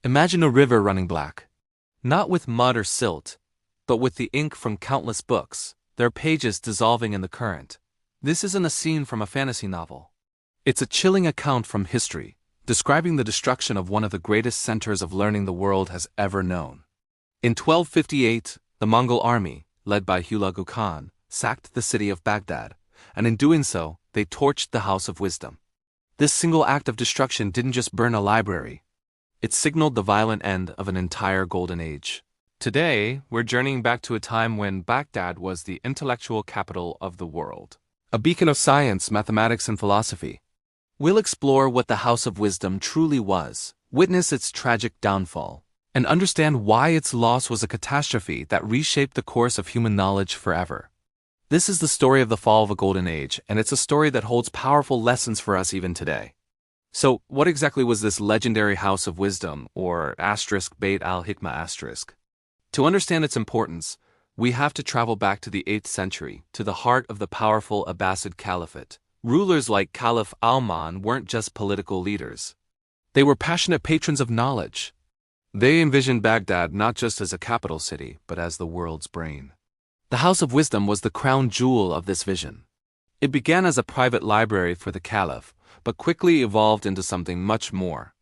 Imagine a river running black. Not with mud or silt, but with the ink from countless books, their pages dissolving in the current. This isn't a scene from a fantasy novel. It's a chilling account from history, describing the destruction of one of the greatest centers of learning the world has ever known. In 1258, the Mongol army, led by Hulagu Khan, sacked the city of Baghdad, and in doing so, they torched the House of Wisdom. This single act of destruction didn't just burn a library. It signaled the violent end of an entire golden age. Today, we're journeying back to a time when Baghdad was the intellectual capital of the world, a beacon of science, mathematics, and philosophy. We'll explore what the House of Wisdom truly was, witness its tragic downfall, and understand why its loss was a catastrophe that reshaped the course of human knowledge forever. This is the story of the fall of a golden age, and it's a story that holds powerful lessons for us even today. So, what exactly was this legendary House of Wisdom, or Beit al-Hikmah*? To understand its importance, we have to travel back to the 8th century, to the heart of the powerful Abbasid Caliphate. Rulers like Caliph al-Man weren't just political leaders. They were passionate patrons of knowledge. They envisioned Baghdad not just as a capital city, but as the world's brain. The House of Wisdom was the crown jewel of this vision. It began as a private library for the Caliph, but quickly evolved into something much more.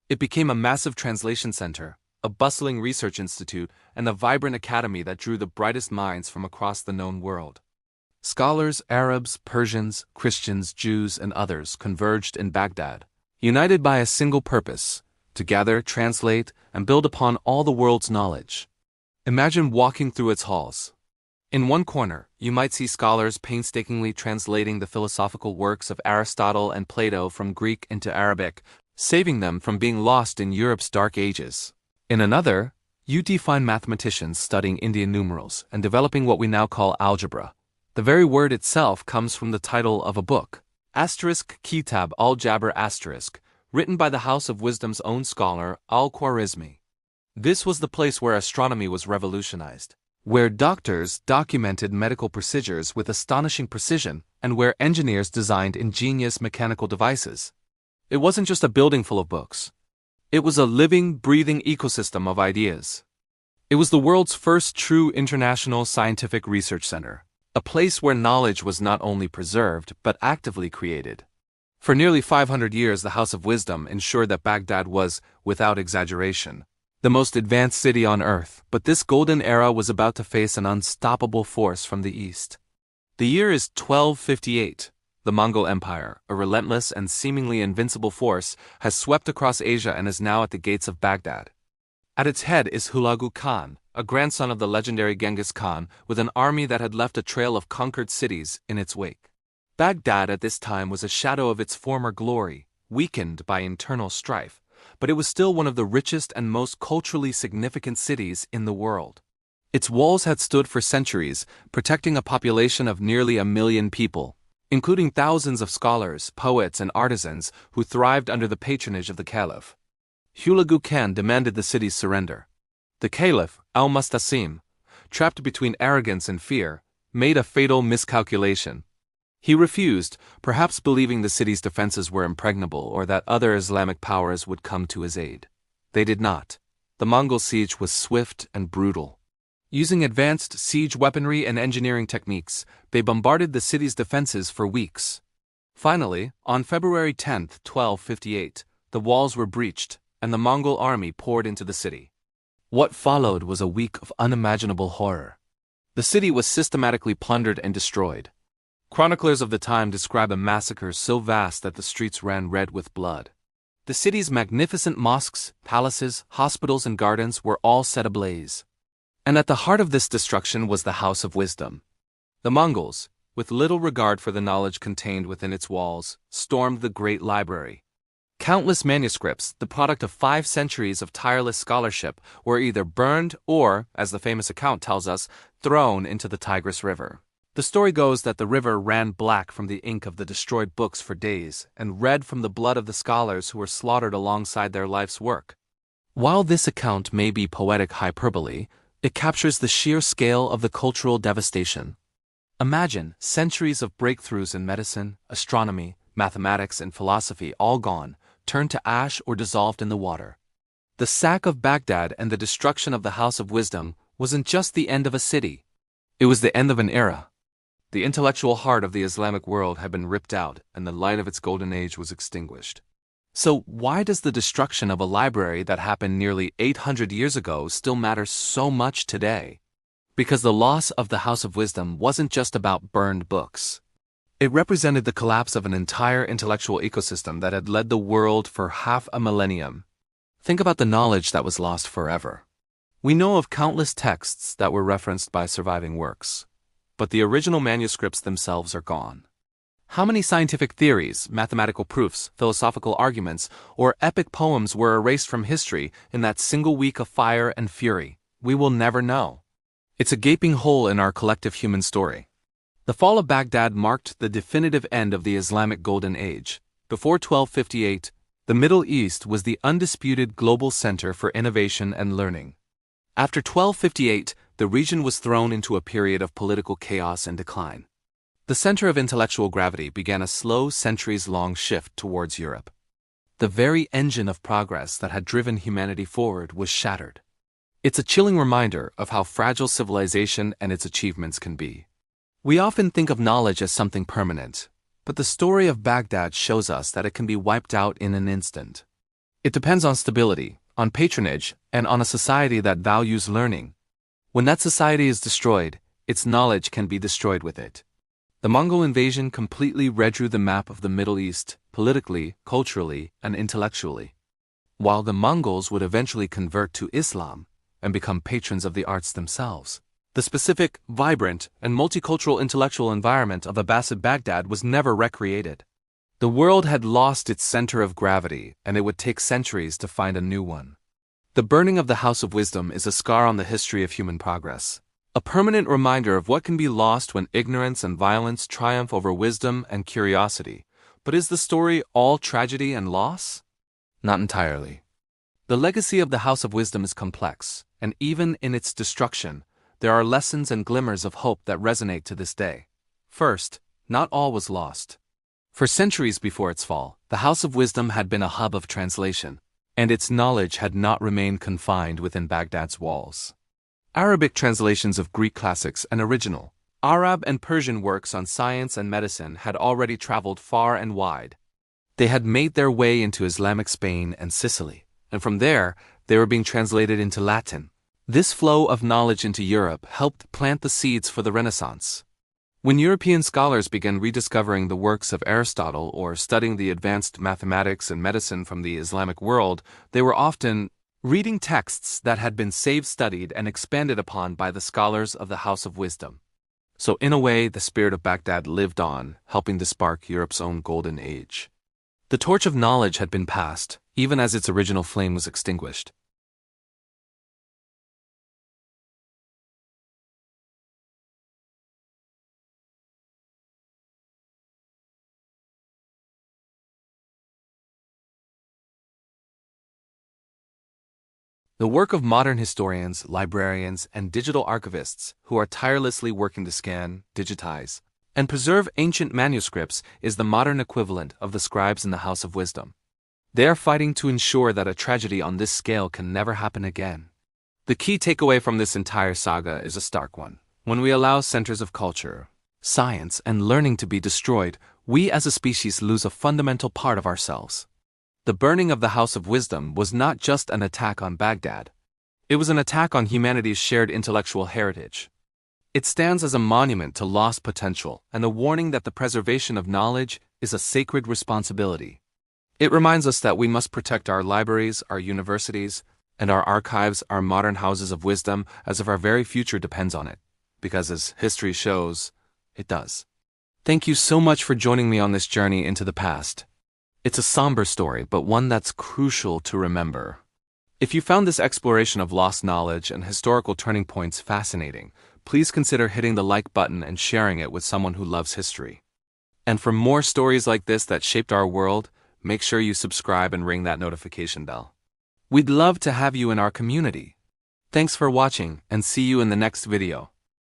It became a massive translation center, a bustling research institute, and a vibrant academy that drew the brightest minds from across the known world. Scholars, Arabs, Persians, Christians, Jews, and others converged in Baghdad, united by a single purpose: to gather, translate, and build upon all the world's knowledge. Imagine walking through its halls. In one corner, you might see scholars painstakingly translating the philosophical works of Aristotle and Plato from Greek into Arabic, saving them from being lost in Europe's dark ages. In another, you'd find mathematicians studying Indian numerals and developing what we now call algebra. The very word itself comes from the title of a book, Kitab al-Jabr *, written by the House of Wisdom's own scholar, al-Khwarizmi. This was the place where astronomy was revolutionized, where doctors documented medical procedures with astonishing precision, and where engineers designed ingenious mechanical devices. It wasn't just a building full of books. It was a living, breathing ecosystem of ideas. It was the world's first true international scientific research center, a place where knowledge was not only preserved, but actively created. For nearly 500 years, the House of Wisdom ensured that Baghdad was, without exaggeration, the most advanced city on earth, but this golden era was about to face an unstoppable force from the east. The year is 1258. The Mongol Empire, a relentless and seemingly invincible force, has swept across Asia and is now at the gates of Baghdad. At its head is Hulagu Khan, a grandson of the legendary Genghis Khan, with an army that had left a trail of conquered cities in its wake. Baghdad at this time was a shadow of its former glory, weakened by internal strife, but it was still one of the richest and most culturally significant cities in the world. Its walls had stood for centuries, protecting a population of nearly 1 million people, including thousands of scholars, poets, and artisans who thrived under the patronage of the Caliph. Hulagu Khan demanded the city's surrender. The Caliph, al-Mustasim, trapped between arrogance and fear, made a fatal miscalculation. He refused, perhaps believing the city's defenses were impregnable or that other Islamic powers would come to his aid. They did not. The Mongol siege was swift and brutal. Using advanced siege weaponry and engineering techniques, they bombarded the city's defenses for weeks. Finally, on February 10, 1258, the walls were breached, and the Mongol army poured into the city. What followed was a week of unimaginable horror. The city was systematically plundered and destroyed. Chroniclers of the time describe a massacre so vast that the streets ran red with blood. The city's magnificent mosques, palaces, hospitals, and gardens were all set ablaze. And at the heart of this destruction was the House of Wisdom. The Mongols, with little regard for the knowledge contained within its walls, stormed the great library. Countless manuscripts, the product of 5 centuries of tireless scholarship, were either burned or, as the famous account tells us, thrown into the Tigris River. The story goes that the river ran black from the ink of the destroyed books for days, and red from the blood of the scholars who were slaughtered alongside their life's work. While this account may be poetic hyperbole, it captures the sheer scale of the cultural devastation. Imagine centuries of breakthroughs in medicine, astronomy, mathematics, and philosophy all gone, turned to ash or dissolved in the water. The sack of Baghdad and the destruction of the House of Wisdom wasn't just the end of a city. It was the end of an era. The intellectual heart of the Islamic world had been ripped out, and the light of its golden age was extinguished. So why does the destruction of a library that happened nearly 800 years ago still matter so much today? Because the loss of the House of Wisdom wasn't just about burned books. It represented the collapse of an entire intellectual ecosystem that had led the world for half a millennium. Think about the knowledge that was lost forever. We know of countless texts that were referenced by surviving works, but the original manuscripts themselves are gone. How many scientific theories, mathematical proofs, philosophical arguments, or epic poems were erased from history in that single week of fire and fury? We will never know. It's a gaping hole in our collective human story. The fall of Baghdad marked the definitive end of the Islamic Golden Age. Before 1258, the Middle East was the undisputed global center for innovation and learning. After 1258, the region was thrown into a period of political chaos and decline. The center of intellectual gravity began a slow, centuries-long shift towards Europe. The very engine of progress that had driven humanity forward was shattered. It's a chilling reminder of how fragile civilization and its achievements can be. We often think of knowledge as something permanent, but the story of Baghdad shows us that it can be wiped out in an instant. It depends on stability, on patronage, and on a society that values learning. When that society is destroyed, its knowledge can be destroyed with it. The Mongol invasion completely redrew the map of the Middle East, politically, culturally, and intellectually. While the Mongols would eventually convert to Islam and become patrons of the arts themselves, the specific, vibrant, and multicultural intellectual environment of Abbasid Baghdad was never recreated. The world had lost its center of gravity, and it would take centuries to find a new one. The burning of the House of Wisdom is a scar on the history of human progress, a permanent reminder of what can be lost when ignorance and violence triumph over wisdom and curiosity. But is the story all tragedy and loss? Not entirely. The legacy of the House of Wisdom is complex, and even in its destruction, there are lessons and glimmers of hope that resonate to this day. First, not all was lost. For centuries before its fall, the House of Wisdom had been a hub of translation, and its knowledge had not remained confined within Baghdad's walls. Arabic translations of Greek classics and original Arab and Persian works on science and medicine had already traveled far and wide. They had made their way into Islamic Spain and Sicily, and from there, they were being translated into Latin. This flow of knowledge into Europe helped plant the seeds for the Renaissance. When European scholars began rediscovering the works of Aristotle or studying the advanced mathematics and medicine from the Islamic world, they were often reading texts that had been studied and expanded upon by the scholars of the House of Wisdom. So in a way, the spirit of Baghdad lived on, helping to spark Europe's own golden age. The torch of knowledge had been passed, even as its original flame was extinguished. The work of modern historians, librarians, and digital archivists who are tirelessly working to scan, digitize, and preserve ancient manuscripts is the modern equivalent of the scribes in the House of Wisdom. They are fighting to ensure that a tragedy on this scale can never happen again. The key takeaway from this entire saga is a stark one. When we allow centers of culture, science, and learning to be destroyed, we as a species lose a fundamental part of ourselves. The burning of the House of Wisdom was not just an attack on Baghdad. It was an attack on humanity's shared intellectual heritage. It stands as a monument to lost potential and a warning that the preservation of knowledge is a sacred responsibility. It reminds us that we must protect our libraries, our universities, and our archives, our modern houses of wisdom, as if our very future depends on it. Because as history shows, it does. Thank you so much for joining me on this journey into the past. It's a somber story, but one that's crucial to remember. If you found this exploration of lost knowledge and historical turning points fascinating, please consider hitting the like button and sharing it with someone who loves history. And for more stories like this that shaped our world, make sure you subscribe and ring that notification bell. We'd love to have you in our community. Thanks for watching, and see you in the next video.